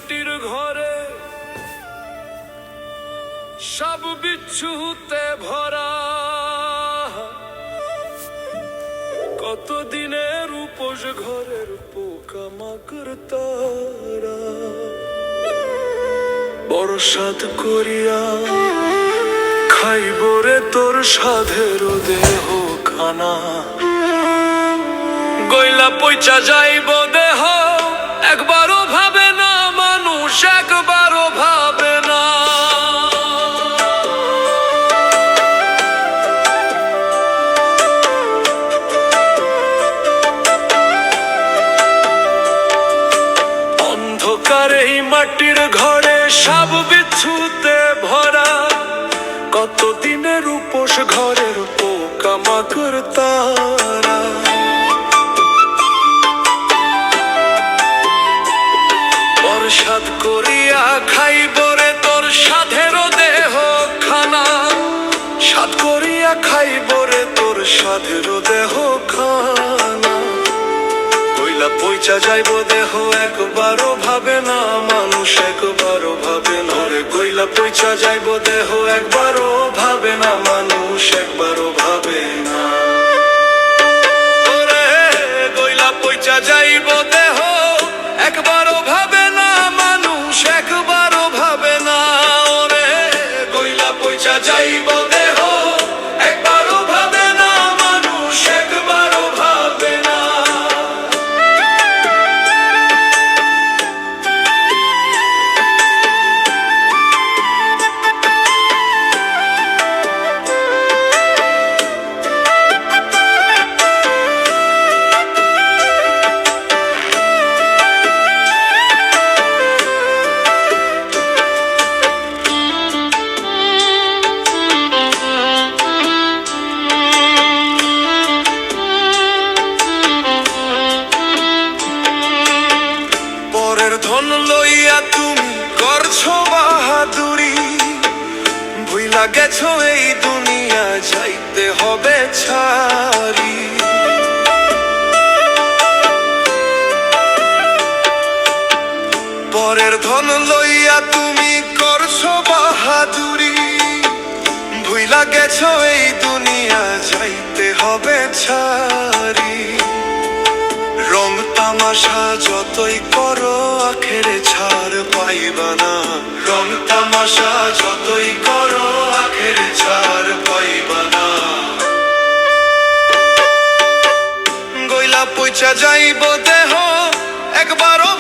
মাটির ঘরে সব বিচ্ছুতে ভরা, কতদিনের উপোস ঘরের পোকামাকড় তারা। বড় সাধ করিয়া খাইব রে তোর সাধের দেহ খানা, গইলা পইচা যাইব দেহ একবারও ভাবে না মানুষ, একবারও ভাবে না। অন্ধকার এই মাটির ঘরে সব বিচ্ছুতে ভরা, কতদিনের উপোস ঘরের পোকামাকড় তারা। সাধ করিয়া খাইব রে তোর সাধের দেহ খানা, সাধ করিয়া খাইব রে তোর সাধের দেহ খানা, কইলা পইচা যাইব দেহ একবারও ভাবে না মানুষ, একবারও ভাবে না রে। কইলা পইচা যাইব দেহ একবারও ভাবে না মানুষ, একবারও ভাবে না ওরে। কইলা পইচা যাইব দেহ একবারও ভাবে না মানুষ, একবারও ভাবে না ওরে। কইলা পইচা যাইব দেহ একবারও ভাবে না মানুষ, একবারও ভাবে না। ধন লইয়া তুমি করছো বাহাদুরি, ভুইলা গেছো এই দুনিয়া যাইতে হবে ছাড়ি। পরের ধন লইয়া তুমি করছো বাহাদুরি, ভুইলা গেছো এই দুনিয়া যাইতে হবে ছাড়ি। রং তামাশা যতই করো আখেরে ছাড় পাইবা না, রং তামাশা যতই করো আখেরে ছাড় পাইবা না। গইলা পইচা যাইব দেহ একবারও